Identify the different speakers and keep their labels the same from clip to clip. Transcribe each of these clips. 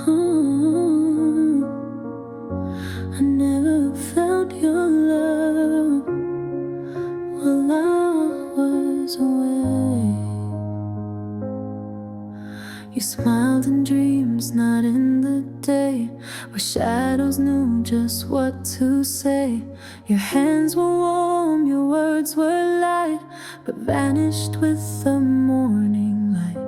Speaker 1: Ooh, I never felt your love while I was away. You smiled in dreams, not in the day, where shadows knew just what to say. Your hands were warm, your words were light, but vanished with the morning light.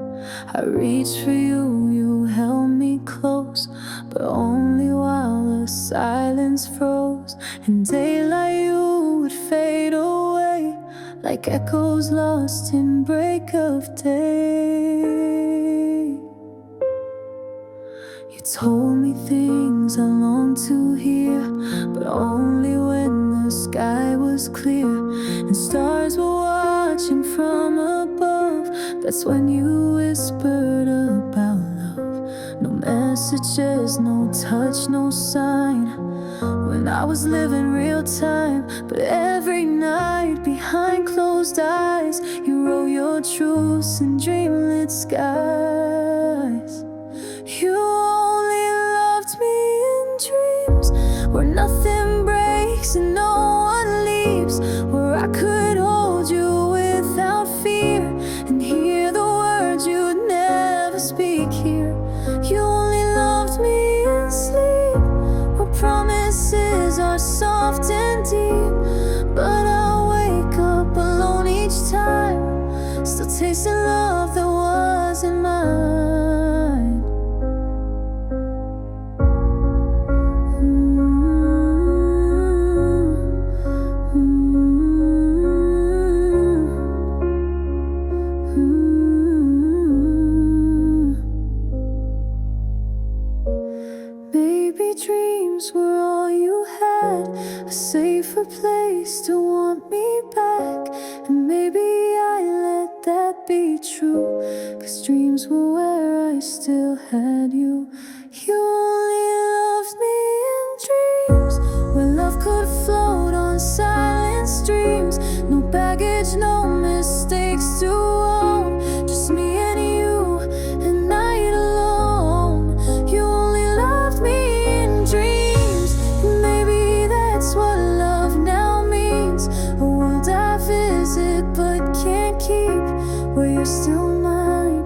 Speaker 1: I reached for you, you held me close, but only while the silence froze. In daylight you would fade away, like echoes lost in break of day. You told me things I longed to hear, but only when the sky was clear and stars were watching from above. That's when you whispered about love. No messages, no touch, no sign, when I was living real time. But every night behind closed eyes, you wrote your truths in dreamlit skies. You only loved me in dreams, where nothing breaks and no one leaves, where I could hold you without fear and hear the words you'd never speak here. You only loved me in sleep, where promises are soft and deep, but I wake up alone each time, still tasting love that wasn't mine. Dreams were all you had, a safer place to want me back. And maybe I let that be true, 'cause dreams were where I still had you. You only loved me in dreams, where love could float on silent streams. No baggage, no mistakes to own, just me and you and night alone. You only loved me in dreams, and maybe that's what love now means. A world I visit but can't keep, where you're still mine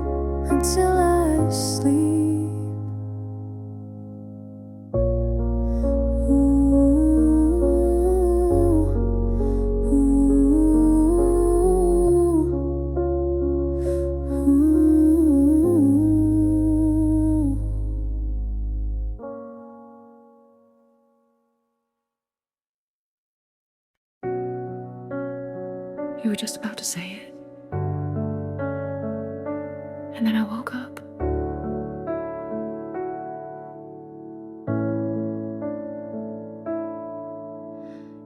Speaker 1: until I sleep.
Speaker 2: You were just about to say it. And then I woke up.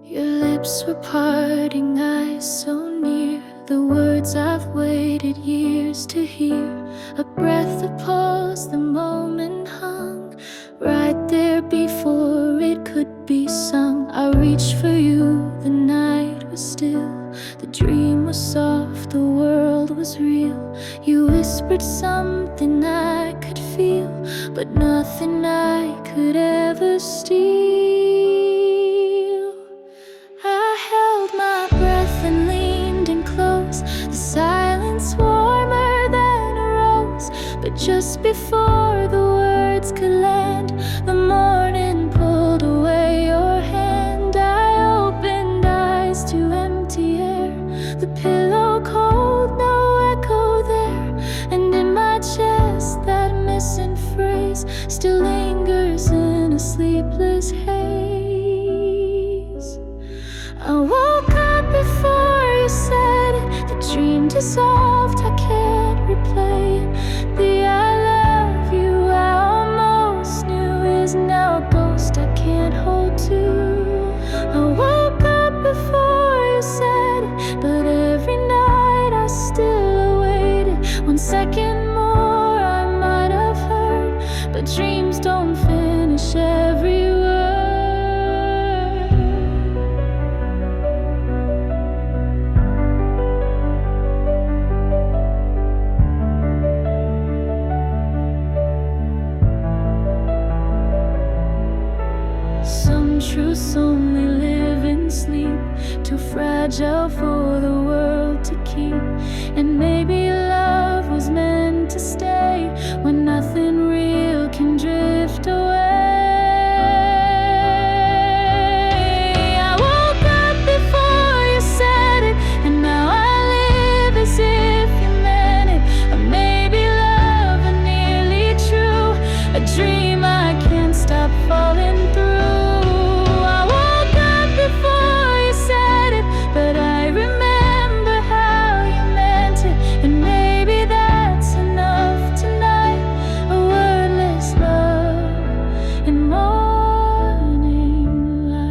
Speaker 1: Your lips were parting, eyes so near, the words I've waited years to hear. A breath, a pause, the moment hung right there before it could be sung. I reached for you, the night was still, the dream was soft, the world was real. You whispered something I could feel, but nothing I could ever steal. I held my breath and leaned in close, the silence warmer than a rose. But just before the words could land, the morning pulled away your hand. I opened eyes to empty air, the pillow cold, no echo there. And in my chest that missing phrase still lingers in a sleepless haze. I woke up before you said it, the dream dissolved, I can't replay it. The I love you I almost knew is now a ghost I can't hold to. I woke up before you said it, but every night I still awaited. 1 second more I might have heard, but dreams don't finish every word. when truths only live in sleep, too fragile for the world to keep. And maybe love was meant to stay when nothing real can drift away. I woke up before you said it, and now I live as if you meant it. Or maybe love are nearly true, a dream I can't stop falling through. I woke up before you said it, but I remember how you meant it. And maybe that's enough tonight, a wordless love in morning light.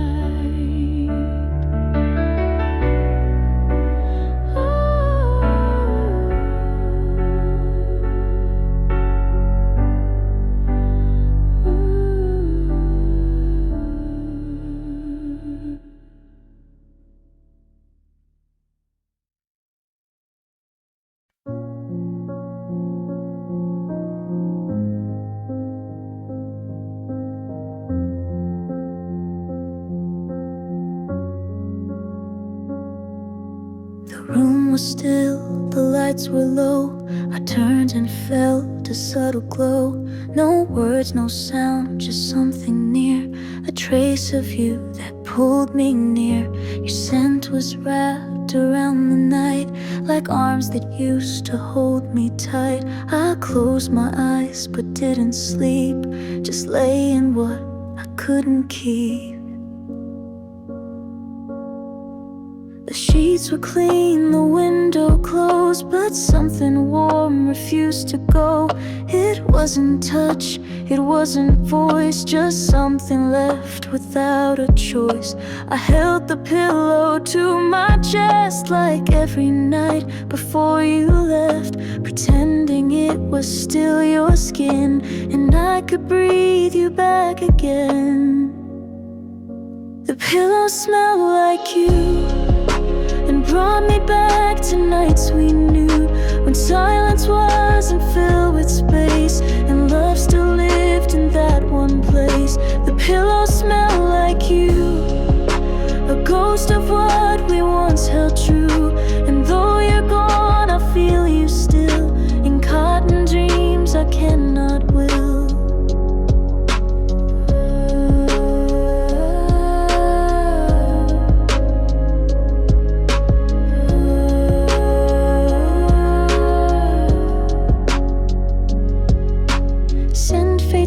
Speaker 1: The room was still, the lights were low. I turned and felt a subtle glow. No words, no sound, just something near. A trace of you that pulled me near. Your scent was wrapped around the night, like arms that used to hold me tight. I closed my eyes but didn't sleep, just lay in what I couldn't keep. The sheets were clean, the window closed, but something warm refused to go. It wasn't touch, it wasn't voice, just something left without a choice. I held the pillow to my chest like every night before you left, pretending it was still your skin and I could breathe you back again. The pillow smelled like you and brought me back to nights we knew, when silence wasn't filled with space and love still lived in that one place. The pillow smelled like you, a ghost of what we once held true. And though you're gone, I feel you still in cotton dreams I cannot will.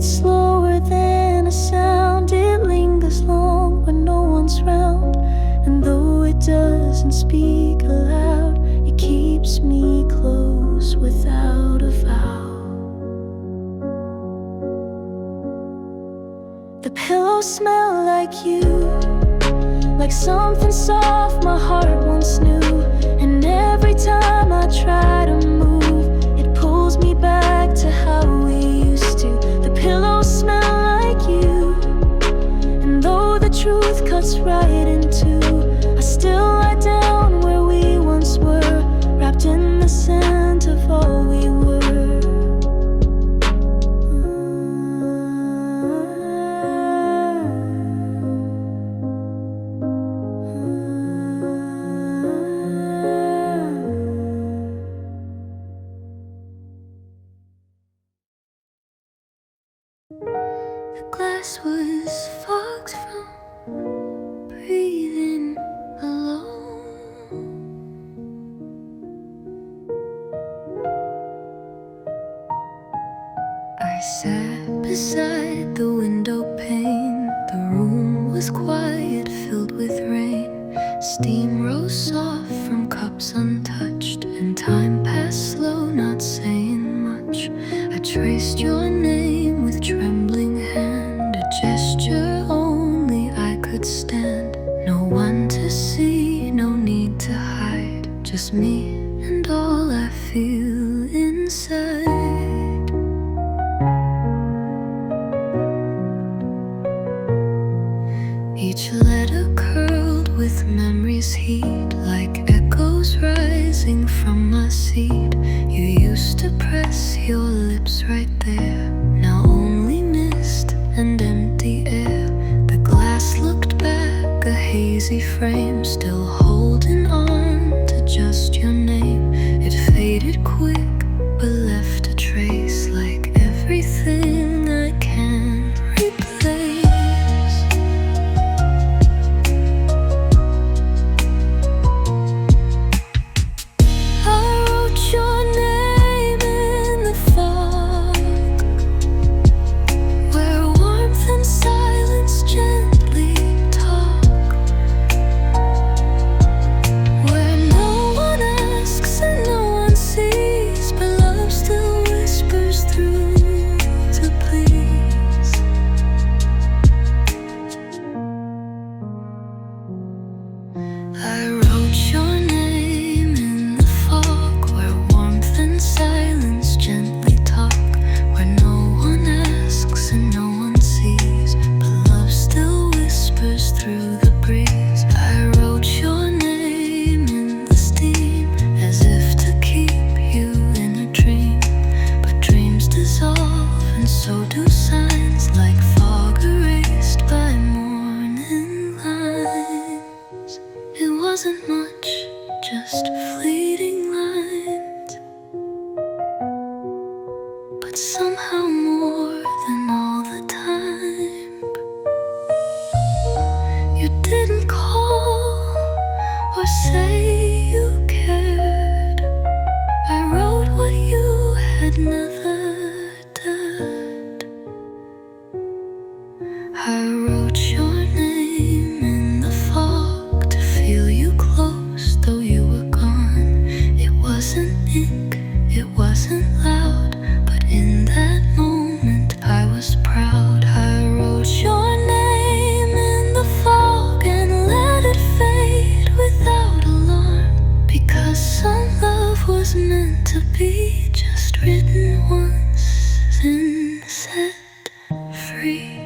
Speaker 1: Slower than a sound, it lingers long when no one's round. And though it doesn't speak aloud, it keeps me close without a vow. The pillow smelled like you, like something soft my heart once knew. And every time I try to move, it pulls me back to how we used to. The pillow smell like you, and though the truth cuts right in two, I still lie down where we once were, wrapped in the scent of all we were. The glass was fogged from breathing alone. I sat beside the window pane. The room was quiet, filled with rain. Steam rose soft from cups untouched, and time passed slow, not saying much. I traced your name with trembling hand, a gesture only I could stand. No one to see, no need to hide, just me and all I feel inside. Each letter curled with memory's heat, like echoes rising from my seat. You used to press your lips right there, now only mist and empty air. The glass looked empty frame, still holding on to just your name. It faded quick, but left a trace like everything I can't replace. I wrote your name in the fog, where warmth and silence gently talk, where no one asks and no one sees, but love still whispers through to please. I wrote your name in the fog, where warmth and silence gently talk, where no one asks and no one sees, but love still whispers through the breeze. I wrote your name in the steam, as if to keep you in a dream, but dreams dissolve and so do signs, like fog erased by morning lines. It wasn't much, just fleeting lines, but somehow more than all the time. You didn't call or say you cared. I wrote what you had never done. I wrote your name in the fog to feel you close, though you were gone. It wasn't ink, it wasn't loud, but in that moment I was proud. I wrote your name in the fog and let it fade without alarm, because some love was meant to be just written once and set free.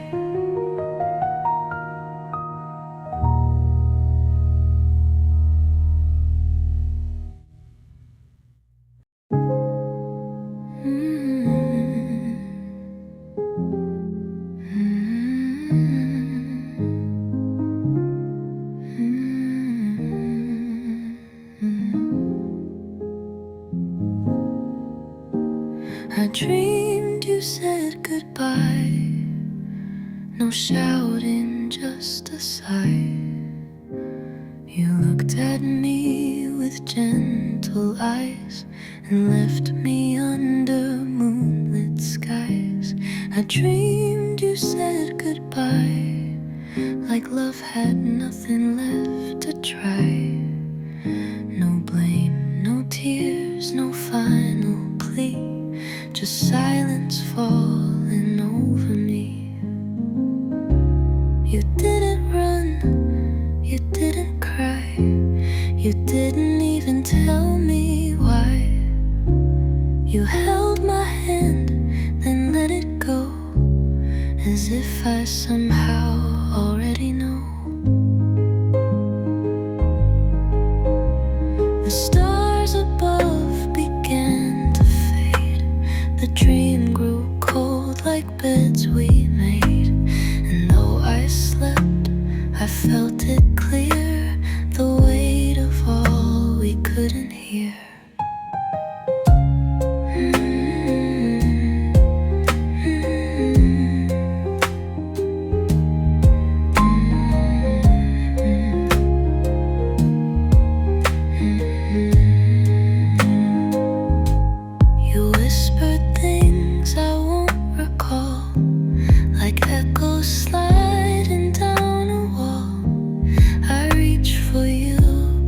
Speaker 1: I dreamed you said goodbye, no shouting, just a sigh. You looked at me with gentle eyes and left me under moonlit skies. I dreamed you said goodbye, like love had nothing left to try. No blame, no tears, no final plea, just silence falling over me. You didn't run, you didn't cry, you didn't even tell me why. You held my hand, then let it go, as if I somehow already know. The stars above began to fade, the dream grew cold like beds we made, and though I slept, I felt it clear, the weight of all we couldn't hear. You whispered things I won't recall, like echoes sliding down a wall. I reached for you,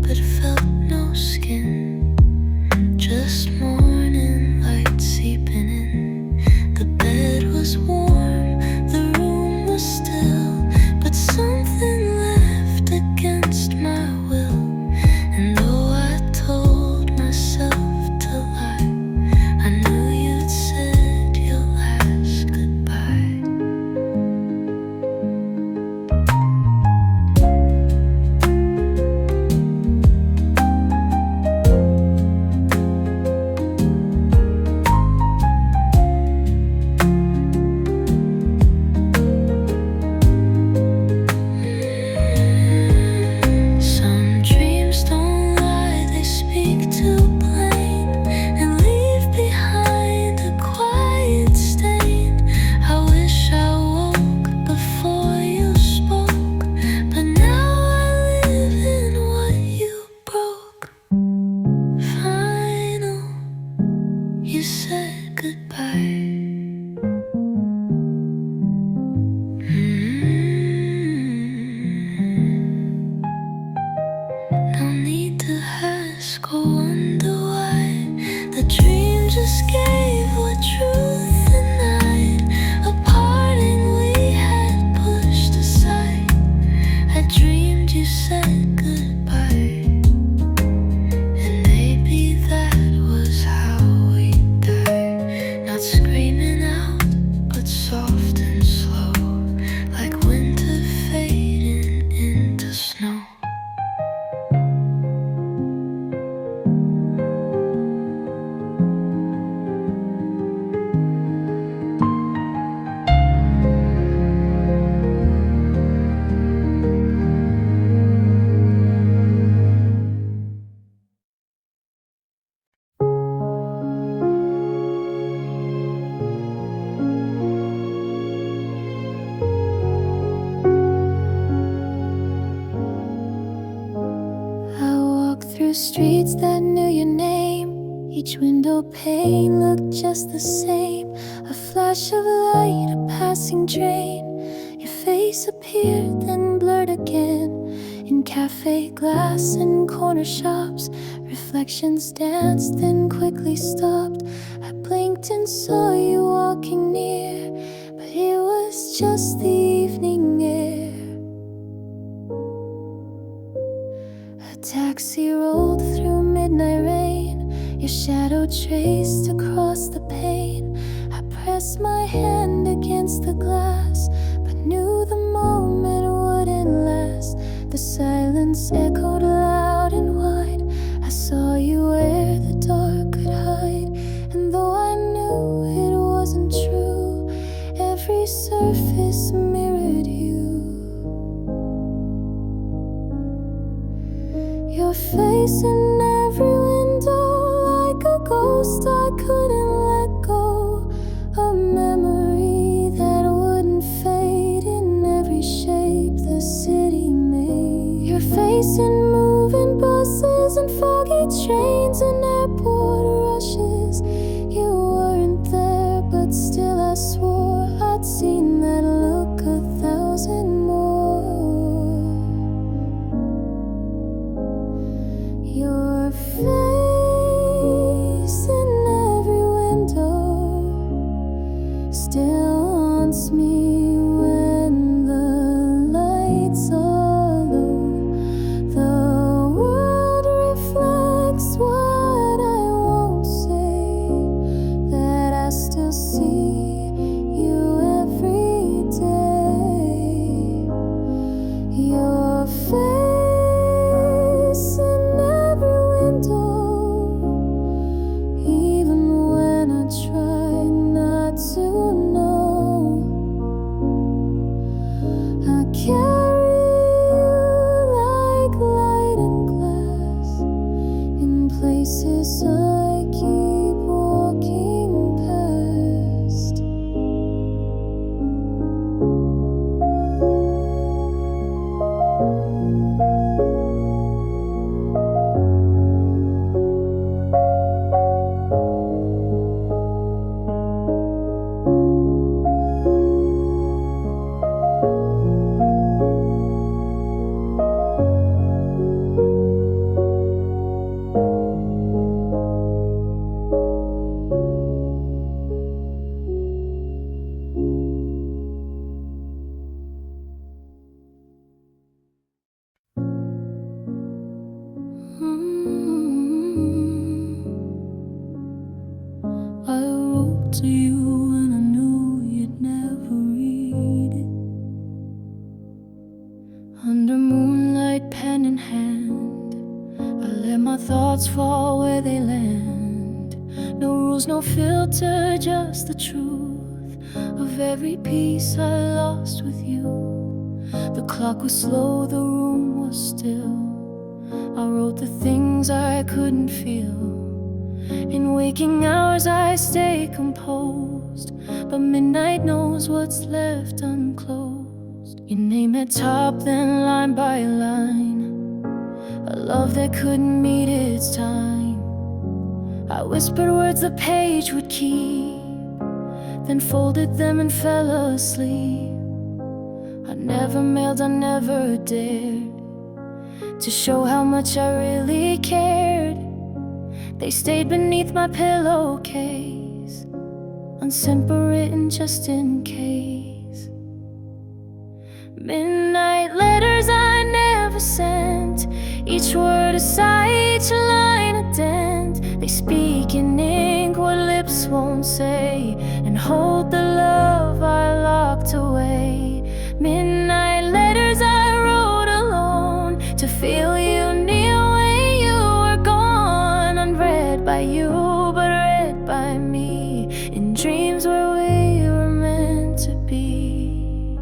Speaker 1: but felt no skin, just morning light seeping in. The bed was warm, the room was still, but something left against my will. And though I told myself to lie, I knew you'd said your last goodbye. streets that knew your name. Each window pane looked just the same. A flash of light, a passing train. Your face appeared, then blurred again. In cafe glass and corner shops, reflections danced, then quickly stopped. I blinked and saw you walking near, but it was just the evening air. A taxi rolled through midnight rain. Your shadow traced across the pane. I pressed my hand against the glass, but knew the moment wouldn't last. The silence echoed loud and wide. I saw you where the dark could hide, and though I knew it wasn't true, every surface mirrored you. Your face in every window, like a ghost I couldn't let go. A memory that wouldn't fade in every shape the city made. Your face in moving buses and foggy trains and airport rushes. You weren't there, but still I swore I'd seen that look 1,000 more. Your face in every window still haunts me when the lights are low. The world reflects what I won't say, that I still see you every day. Your face in every window, even when I try not to know. I carry you like light and glass in places I keep walking past. I wrote to you and I knew you'd never read it. Under moonlight, pen in hand, I let my thoughts fall where they land. No rules, no filter, just the truth of every piece I lost with you. The clock was slow, the room was still. I wrote the things I couldn't feel. In waking hours I stay composed, but midnight knows what's left unclosed. Your name at top, then line by line. A love that couldn't meet its time. I whispered words the page would keep, then folded them and fell asleep. I never mailed, I never dared to show how much I really cared. They stayed beneath my pillowcase, unsent but written just in case. Midnight letters I never sent, each word a sigh, each line a dent. They speak in ink what lips won't say, and hold the love I locked away. Midnight letters I wrote alone, to feel you near when you were gone. Unread by you, but read by me, in dreams where we were meant to be.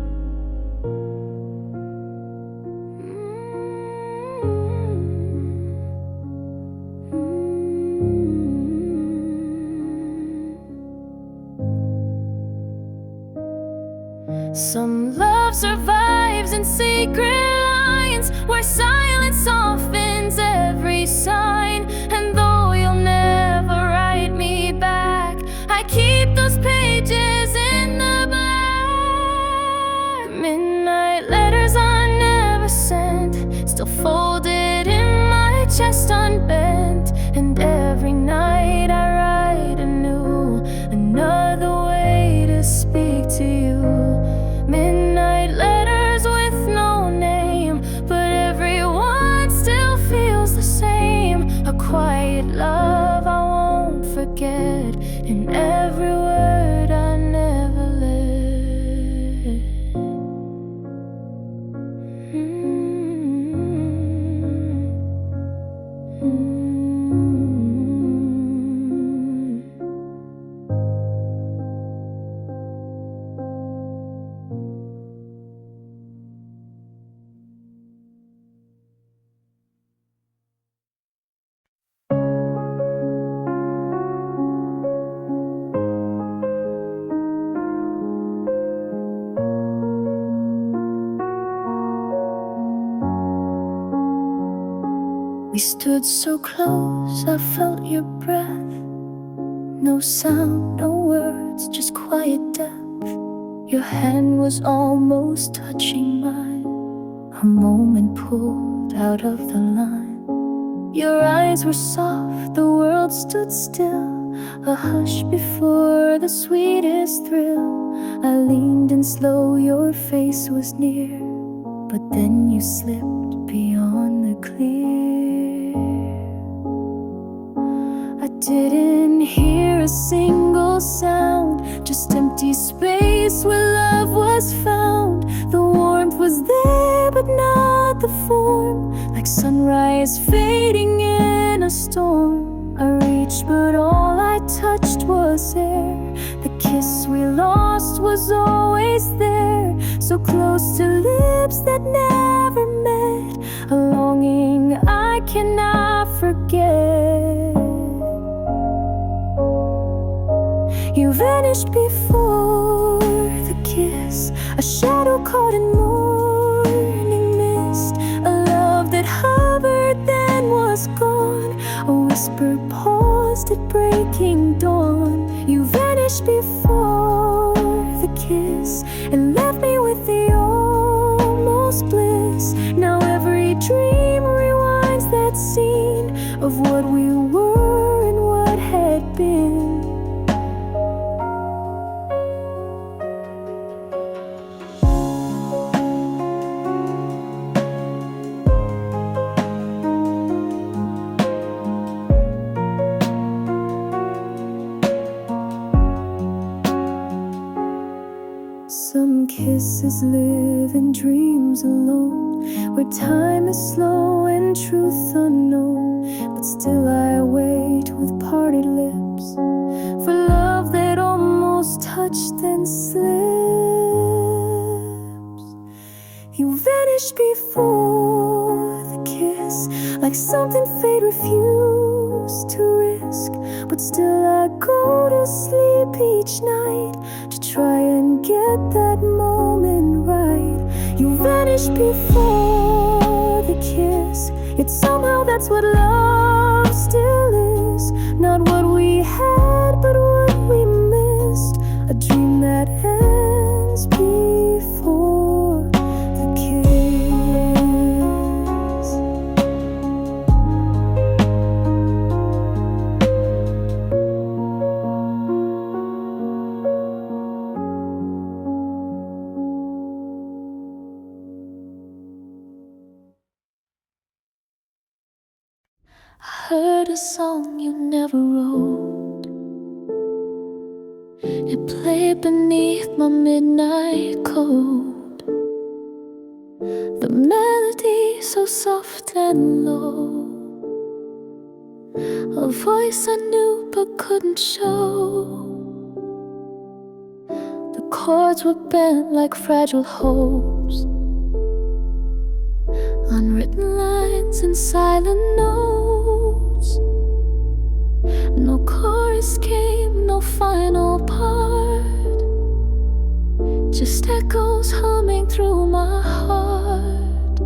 Speaker 1: Some love survives in secret lines, where silence often sense, every sign. And though you'll never write me back, I keep those pages in the black. Midnight letters I never sent, still folded in my chest unbent. And every night I write anew, another way to speak to you. Midnight letters with no name, but everyone still feels the same. A quiet love I won't forget, in every word I never let. We stood so close, I felt your breath. No sound, no words, just quiet depth. Your hand was almost touching mine, a moment pulled out of the line. Your eyes were soft, the world stood still, a hush before the sweetest thrill. I leaned in slow, your face was near, but then you slipped beyond the clear. I didn't hear a single sound, just empty space where love was found. The warmth was there, but not the form, like sunrise fading in a storm. I reached, but all I touched was air. The kiss we lost was always there, so close to lips that never met, a longing I cannot forget. You vanished before the kiss, a shadow caught in morning mist, a love that hovered then was gone, a whisper paused at breaking dawn. You vanished before the kiss and left me with the almost bliss. Now every dream rewinds that scene of what we were and what had been. Some kisses live in dreams alone, where time is slow and truth unknown. But still I wait with parted lips for love that almost touched then slips. You vanished before the kiss, like something fate refused to risk. But still I go to sleep each night to try and get that moment right. You vanished before the kiss, yet somehow that's what love still is. Not what we had, but what we missed, a dream that ends before the kiss. I heard a song you never wrote. It played beneath my midnight coat. The melody so soft and low, a voice I knew but couldn't show. The chords were bent like fragile hopes, unwritten lines and silent notes. No chorus came, no final part, just echoes humming through my heart.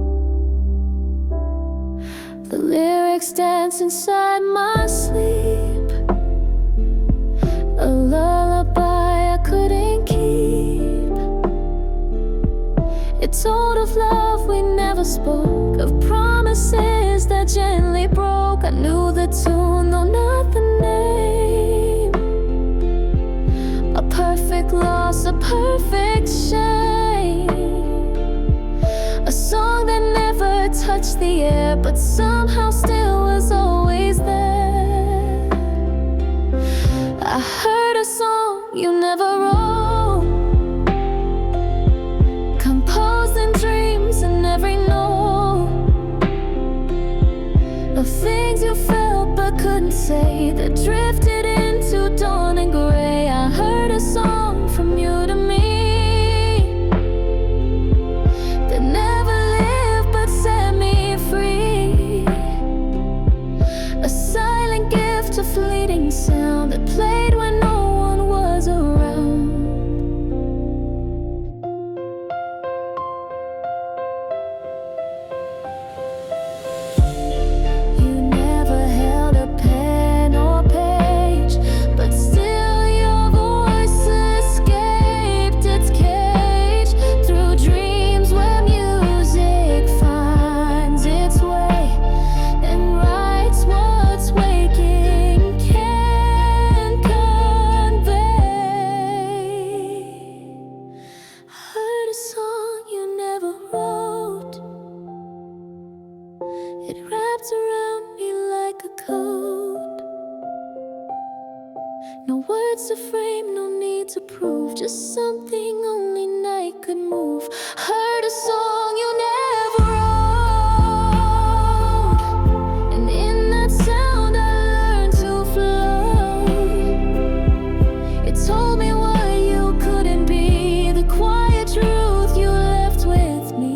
Speaker 1: The lyrics dance inside my sleep, a lullaby I couldn't keep. It told of love we never spoke, of promises that gently broke. I knew the tune, though not the name. A perfect loss, a perfect shame. A song that never touched the air, but somehow still was always there. I heard a song you never wrote, composed in dreams and every note, of things you felt but couldn't say, that drifted into dawn and gray. I heard a song from you to me, that never lived but set me free. A silent gift, a fleeting sound that played when no one was around. You never held a pen or page, but still your voice escaped its cage, through dreams where music finds its way and writes what's waking can convey. Heard a song you never wrote, it wrapped around me like a coat. No words to frame, no need to prove, just something only night could move. Heard a song you never wrote, and in that sound I learned to flow. It told me what you couldn't be, the quiet truth you left with me.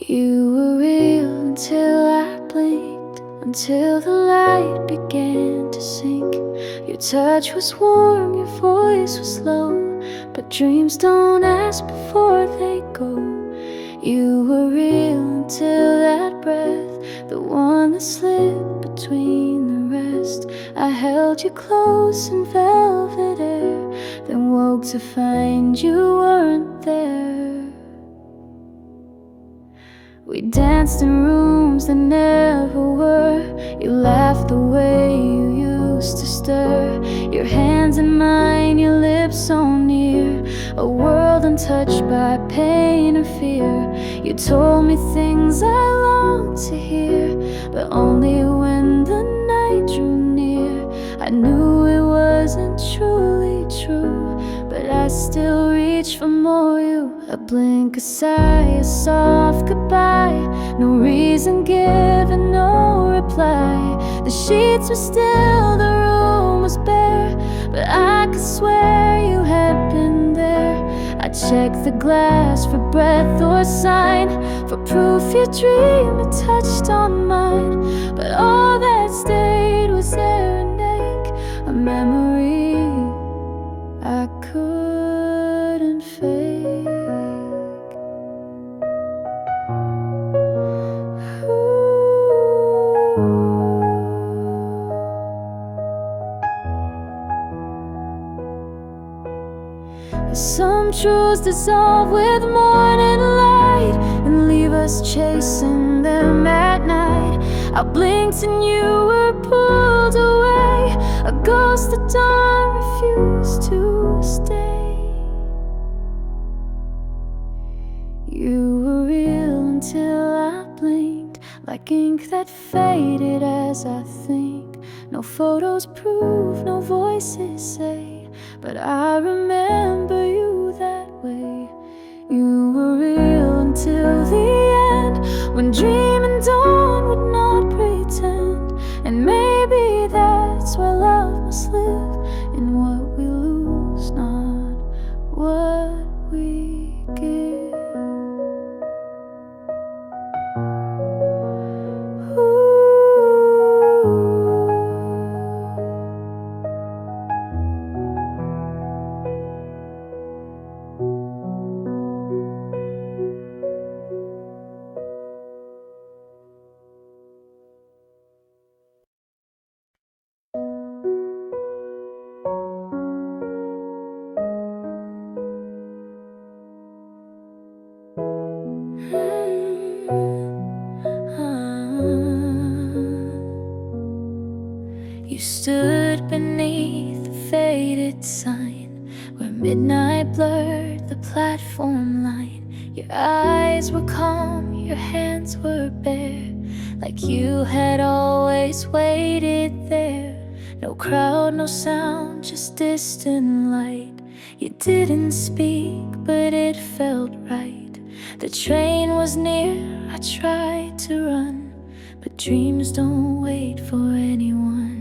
Speaker 1: You were real until I blinked, until the light began to sink. Your touch was warm, your voice was low, but dreams don't ask before they go. You were real until that breath, the one that slipped between the rest. I held you close in velvet air, then woke to find you weren't there. We danced in rooms that never were. You laughed the way you used to stir, your hands in mine, your lips so near, a world untouched by pain or fear. You told me things I longed to hear, but only when the night drew near. I knew it wasn't truly true, but I still reach for more. You, a blink, a sigh, a soft goodbye, no reason given, no reply. The sheets were still, the room was bare, but I could swear you had been there. I checked the glass for breath or sign, for proof your dream had touched on mine, but all that stayed was there, an ache, a memory I couldn't fake. Some truths dissolve with morning light and leave us chasing them at night. I blinked and you were pulled away, a ghost that dawn refused to stay. You were real until I blinked, like ink that faded as I think. No photos prove, no voices say, but I remember you that way. You were real until the end, when dream and dawn would not pretend. And maybe that's why love must live in what we lose, not what we give. You stood beneath the faded sign where midnight blurred the platform line. Your eyes were calm, your hands were bare, like you had always waited there. No crowd, no sound, just distant light. You didn't speak, but it felt right. The train was near, I tried to run, but dreams don't wait for anyone.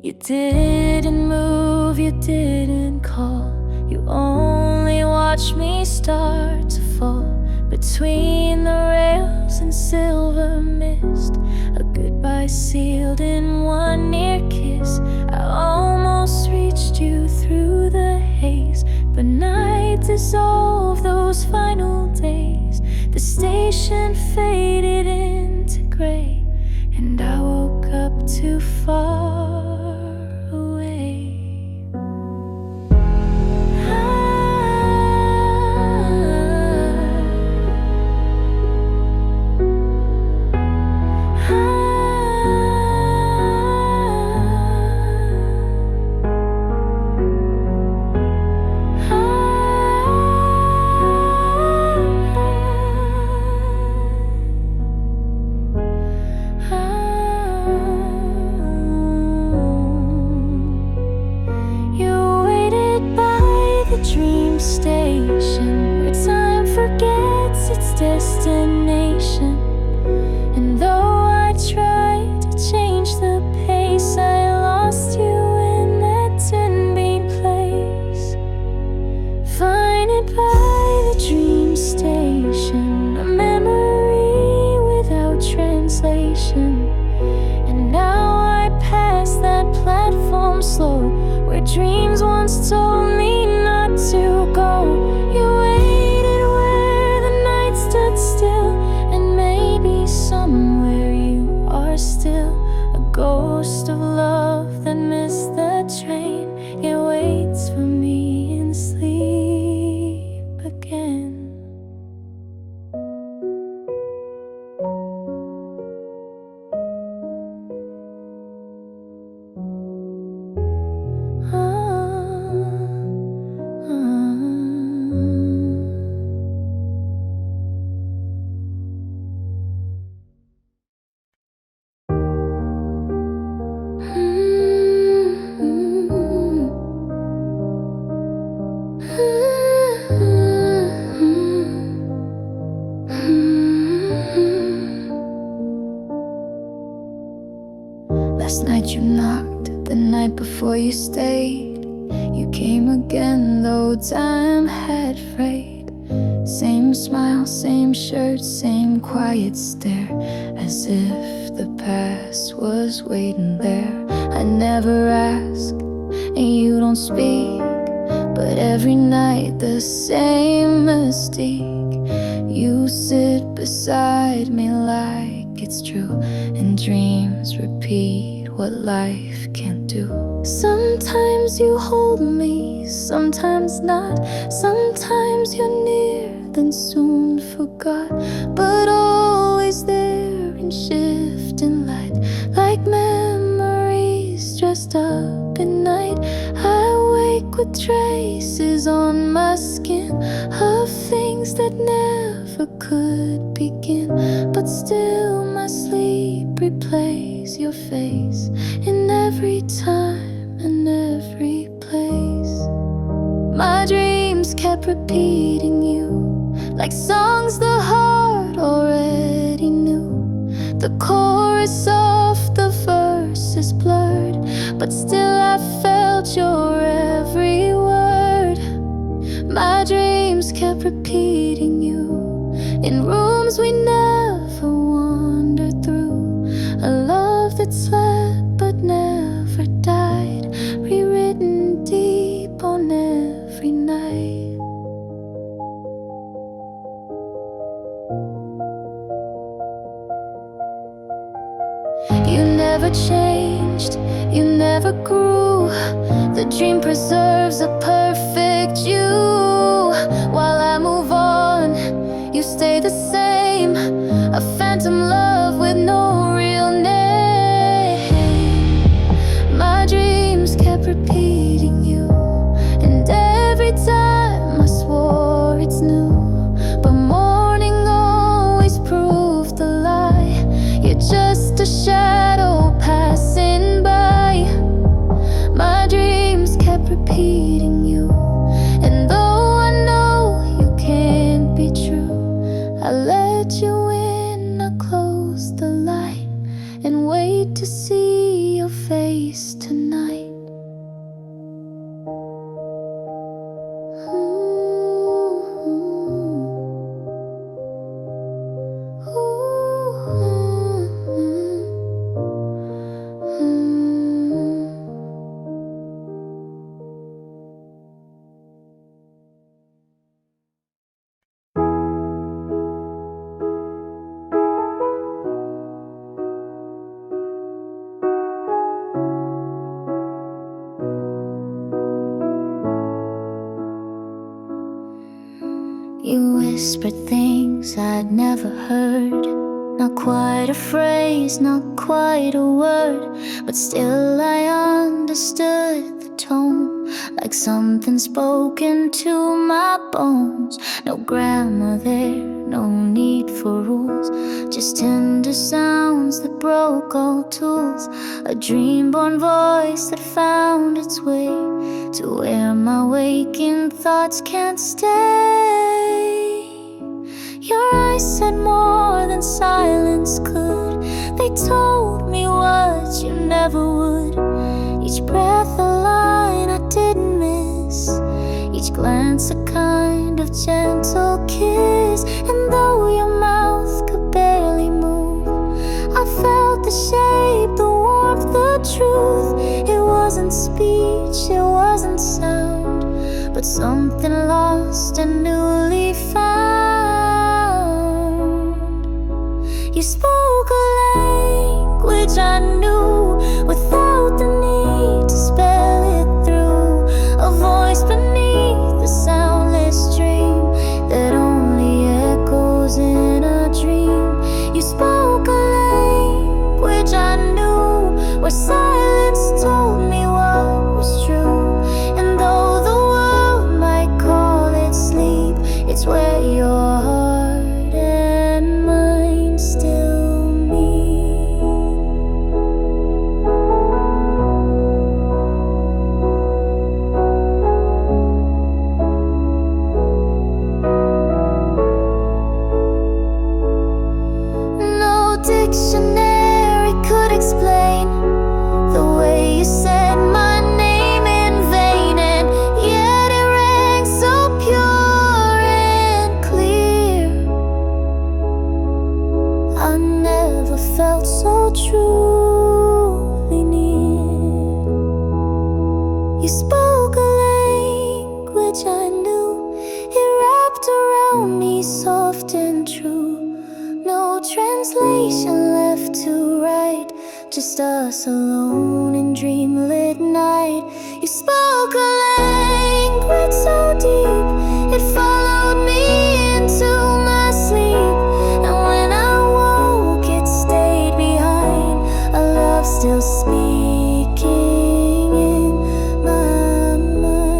Speaker 1: You didn't move, you didn't call. You only watched me start to fall between the rails and silver mist. A goodbye sealed in one near kiss. I almost reached you through the haze, but night dissolved those final days. The station faded into gray, and I woke up too far away. Dream station where time forgets its destination. And though I tried to change the pace, I lost you in that 10-beat place. Finding by the dream station, a memory without translation. And now I pass that platform slow, where dreams once told me not to go. You waited where the night stood still, and maybe somewhere you are still. A ghost of love that missed the train, it waits for me in sleep again. Last night you knocked, the night before you stayed. You came again, though time had frayed. Same smile, same shirt, same quiet stare, as if the past was waiting there. I never ask, and you don't speak, but every night the same mystique. You sit beside me like it's true, and dreams repeat what life can't do. Sometimes you hold me, sometimes not. Sometimes you're near, then soon forgot, but always there in shifting light, like memories dressed up in night. I wake with traces on my skin of things that never never could begin. But still my sleep replays your face in every time and every place. My dreams kept repeating you like songs the heart already knew. The chorus of the verse is blurred, but still I felt your every word. My dreams kept repeating you in rooms we never wandered through. A love that slept but never died, rewritten deep on every night. You never changed, you never grew. The dream preserves a perfect you. While I move on, you stay the same. A phantom love with no real name. My dreams kept repeating you, and every time I swore it's new. But morning always proved the lie. You're just a shadow passing by. My dreams kept repeating you, and though I know you can't be true, I let you in, I close the light, and wait to see your face tonight. You whispered things I'd never heard. Not quite a phrase, not quite a word, but still I understood the tone, like something spoken to my bones. No grammar there, no need for rules, just tender sounds that broke all tools. A dream-born voice that found its way to where my waking thoughts can't stay. Your eyes said more than silence could. They told me what you never would. Each breath a line I didn't miss, each glance a kind of gentle kiss. And though your mouth could barely move, I felt the shape, the warmth, the truth. It wasn't speech, it wasn't sound, but something lost and newly found. You spoke a language I knew without the need to spell it through. A voice beneath the soundless dream that only echoes in a dream. You spoke a language I knew, where silence told me what was true. And though the world might call it sleep, it's where your heart and mind still meet. No dictionary could explain the way you said my name in vain, and yet it rang so pure and clear. I never felt so truly near. You spoke a language I knew, it wrapped around me soft and true. No translation left to write, just us alone in dreamlit night. You spoke a language so deep, it followed me into my sleep. And when I woke, it stayed behind, a love still speaking in my mind.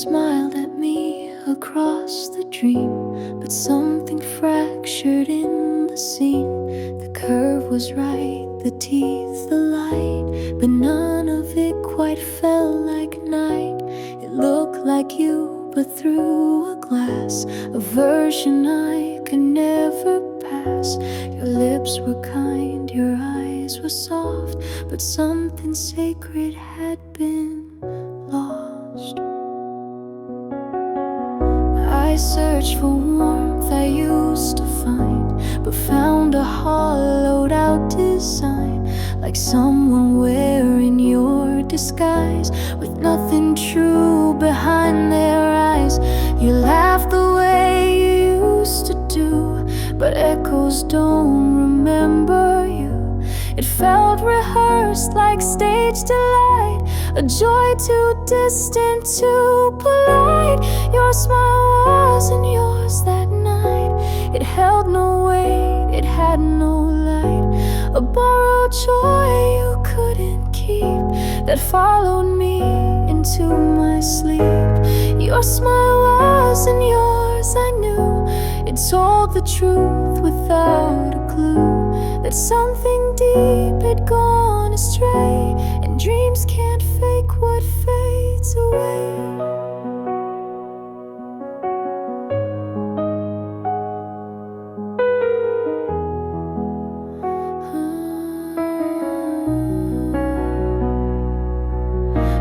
Speaker 1: smiled at me across the dream, but something fractured in the scene. The curve was right, the teeth, the light, but none of it quite felt like night. It looked like you, but through a glass, a version I could never pass. Your lips were kind, your eyes were soft, but something sacred had been lost. I searched for warmth I used to find, but found a hollowed out design, like someone wearing your disguise, with nothing true behind their eyes. You laughed the way you used to do, but echoes don't remember you. It felt rehearsed like stage delight, a joy too distant, too polite. Your smile wasn't yours that night. It held no weight, it had no light, a borrowed joy you couldn't keep, that followed me into my sleep. Your smile wasn't yours, I knew. It told the truth without a clue, that something deep had gone astray, and dreams can't fake what fades away.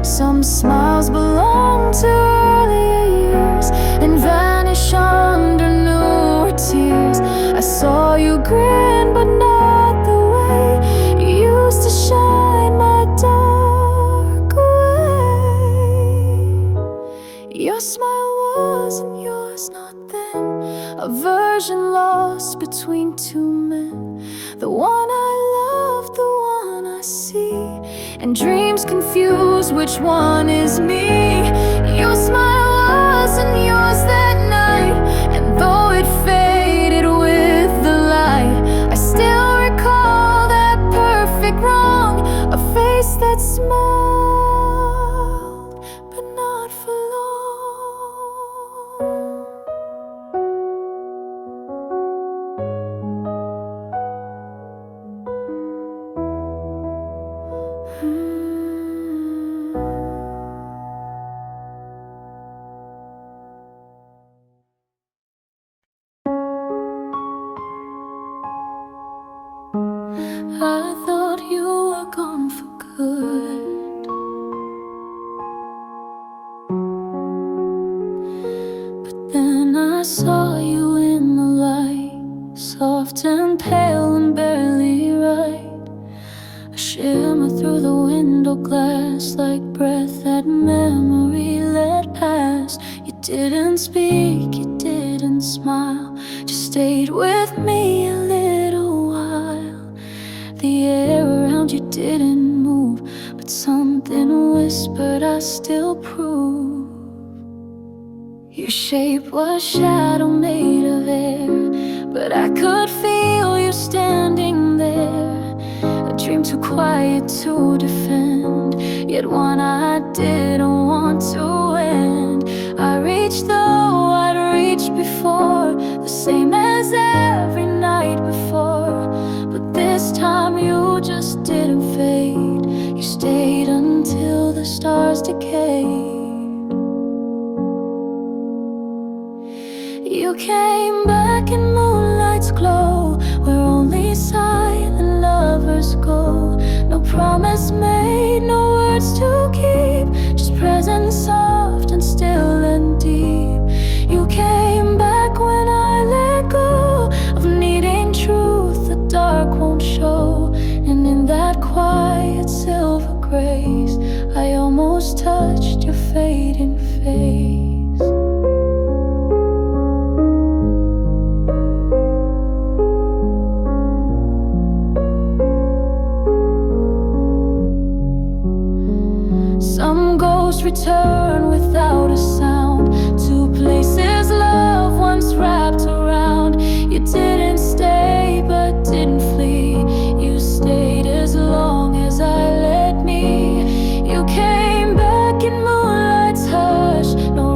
Speaker 1: Some smiles belong to earlier years and vanish under newer tears. I saw you grin, but not the way you used to shine my dark away. Your smile wasn't yours, not then, a version lost between two men. The one I love, the one I see, and dreams confuse which one is me. Your smile wasn't yours that night, and though it faded with the light, I still recall that perfect wrong, a face that smiled, but not for long. I thought you were gone for good, but then I saw you in the light, soft and pale and barely right, a shimmer through the window glass, like breath that memory let pass. You didn't speak, you didn't smile, just stayed with me a little while. The air around you didn't move, but something whispered, I still prove. Your shape was shadow made of air, but I could feel you standing there. A dream too quiet to defend, yet one I didn't want to end. I reached though I'd reached before, the same as every night before, but this time you just didn't fade. You stayed until the stars decayed. You came back in moonlight's glow, where only silent lovers go. No promise made, no words to keep, just presence soft and still and deep. You came back when I let go of needing truth the dark won't show, and in that quiet silver grace I almost touched your fading face. Some ghosts return without a sound to places love once wrapped around. You didn't stay but didn't flee. You stayed as long as I let me. You came back in moonlight's hush, no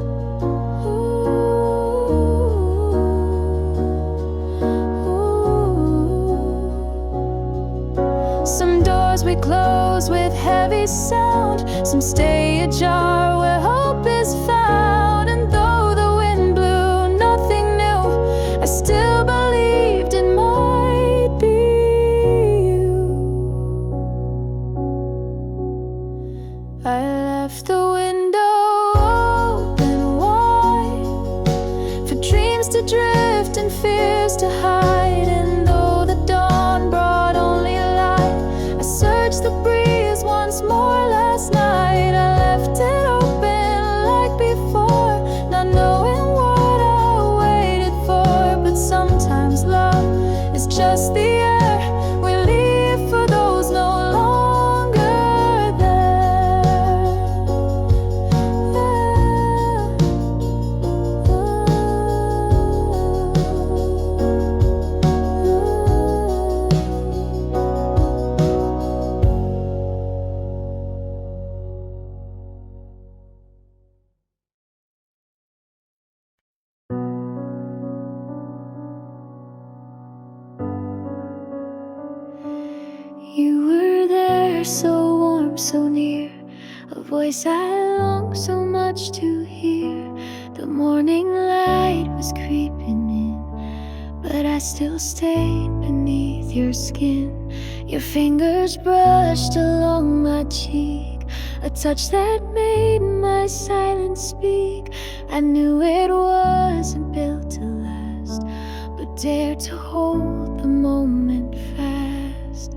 Speaker 1: close with heavy sound. Some stay ajar where hope is found. And though the wind blew nothing new, I still believed it might be you. I left the window open wide for dreams to drift and fears to hide. And though the dawn brought only light, I searched the breeze once more last night. I left it open like before, not knowing what I waited for. But sometimes love is just the air we leave for those no longer there. You were there, so warm, so near, a voice I longed so much to hear. The morning light was creeping in, but I still stayed beneath your skin. Your fingers brushed along my cheek, a touch that made my silence speak. I knew it wasn't built to last, but dared to hold the moment fast.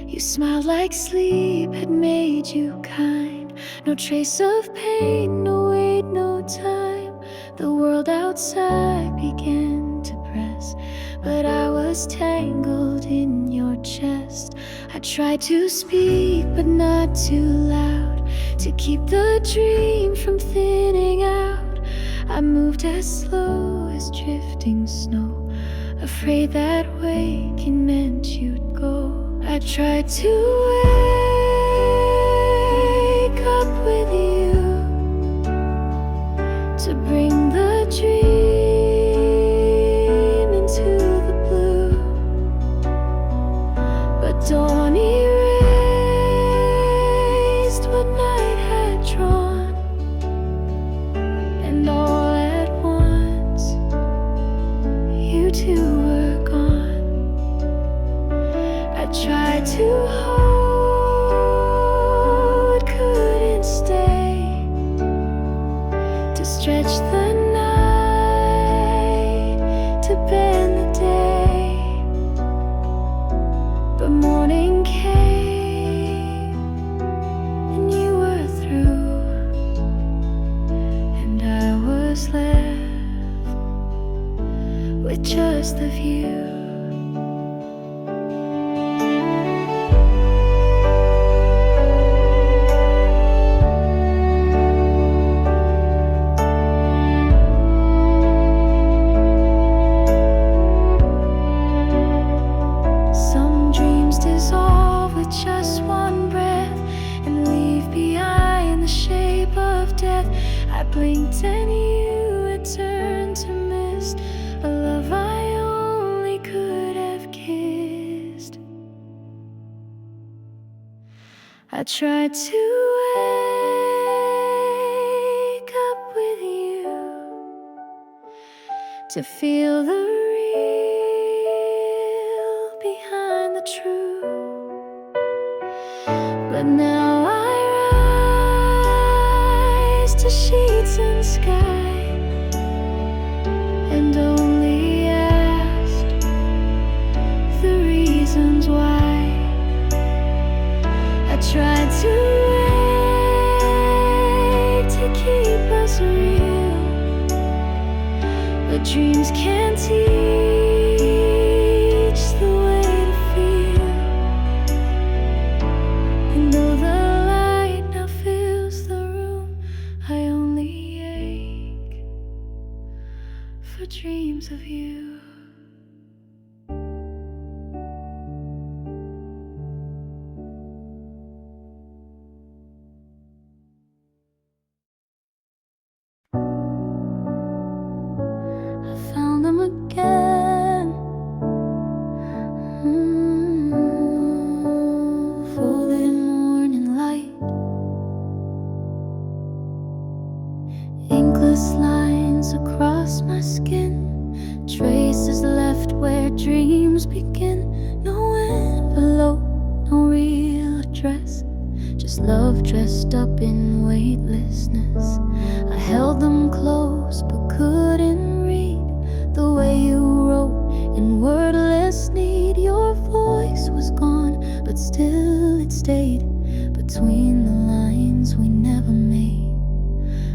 Speaker 1: You smiled like sleep had made you kind. No trace of pain, no wait, no time. The world outside began to press, but I was tangled in your chest. I tried to speak, but not too loud, to keep the dream from thinning out. I moved as slow as drifting snow, afraid that waking meant you'd go. I tried to wake up with you, to bring the dream into the blue, but dawn erased what night had drawn, and all at once you two were gone. I tried to hold, couldn't stay, to stretch the night, to bend the day. But morning came, and you were through, and I was left with just the view. Just one breath and leave behind the shape of death. I blinked and you had turned to mist, a love I only could have kissed. I tried to wake up with you, to feel the real behind the true. But now I rise to sheets and sky, and only ask the reasons why. I tried to wait to keep us real, but dreams can't teach the way to feel. And though the light now fills the room, I only ache for dreams of you. I found them again. love dressed up in weightlessness. I held them close but couldn't read the way you wrote in wordless need. Your voice was gone, but still it stayed between the lines we never made.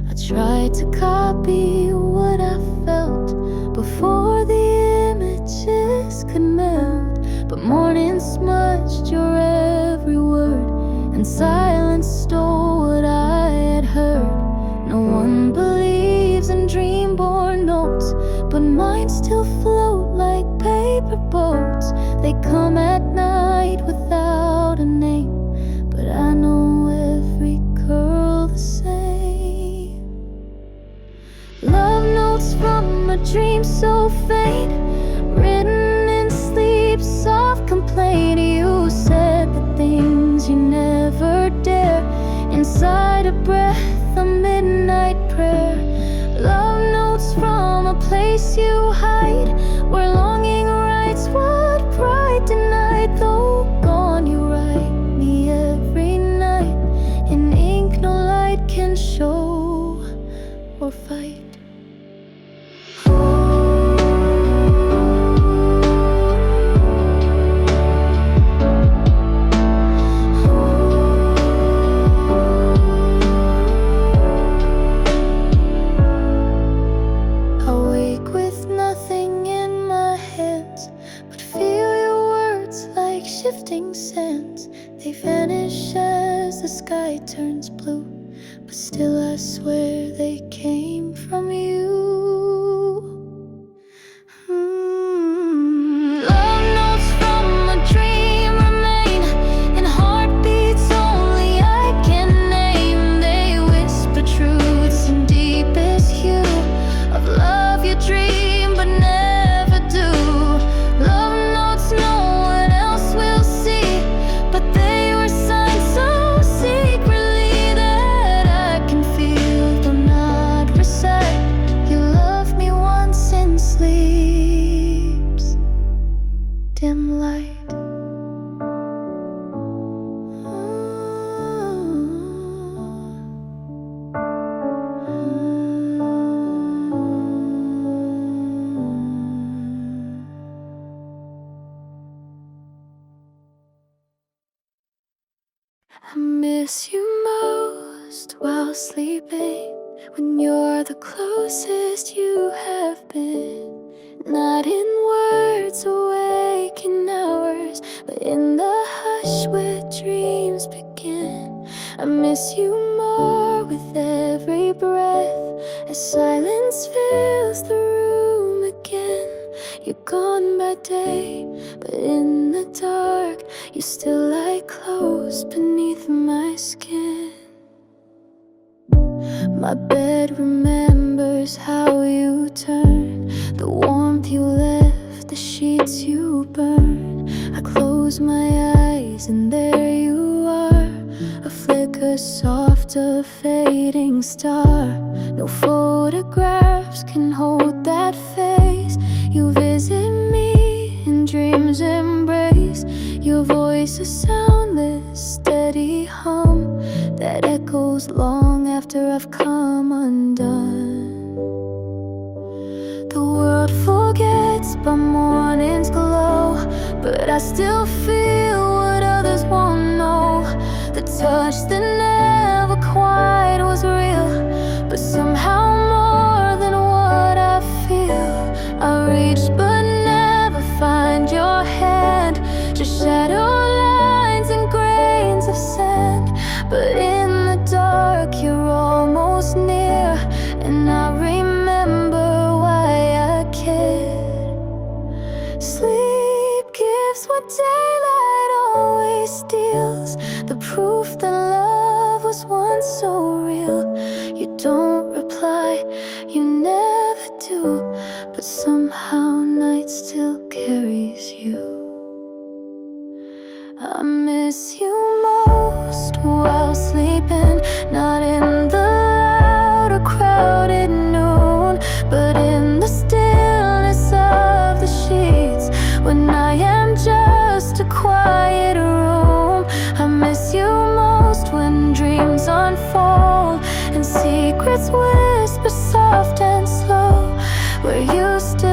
Speaker 1: I tried to copy what I felt before the images could melt, but morning smudged your every word, and silence stole what I had heard. No one believes in dream-born notes, but mine still float like paper boats. They come at night without a name, but I know every curl the same. Love notes from a dream so faint, written in sleep, soft complaint. You said the things you never dare, inside a breath, a midnight prayer. Love notes from a place you hide, where longing writes what pride denied. Though gone, you write me every night in ink no light can show or fight. Shifting sands, they vanish as the sky turns blue, but still I swear they came from you. Love notes from a dream remain in heartbeats only I can name. They whisper truths in deepest hue of love you dream but never do. Love notes no one else will see, but they were signed so secretly that I can feel though not recite. You loved me once in sleep's dim light. I miss you most while sleeping, when you're the closest you have been. Not in words awake in hours, but in the hush where dreams begin. I miss you more with every breath, as silence fills the room again. You're gone by day, but in the dark you still lie close beneath my skin. My bed remembers how you turned, the warmth you left, the sheets you burned. I close my eyes and there you are, a flicker soft, a fading star. No photographs can hold that face. You visit me in dreams embrace. Your voice a soundless, steady hum that echoes long after I've come undone. The world forgets by morning's glow, but I still feel what others won't know. The touch that never quite was real, but somehow more than what I feel. I reach but never find your hand, just shadow lines and grains of sand. But in the dark you're almost near, and I remember why I cared. Sleep gives what daylight always steals, the proof that love was once so real. You don't reply, you never do, but somehow night still carries you. I miss you most while sleeping, not in the loud or crowded noon, but in the stillness of the sheets, when I am just a quiet room. I miss you most when secrets whisper soft and slow, where you still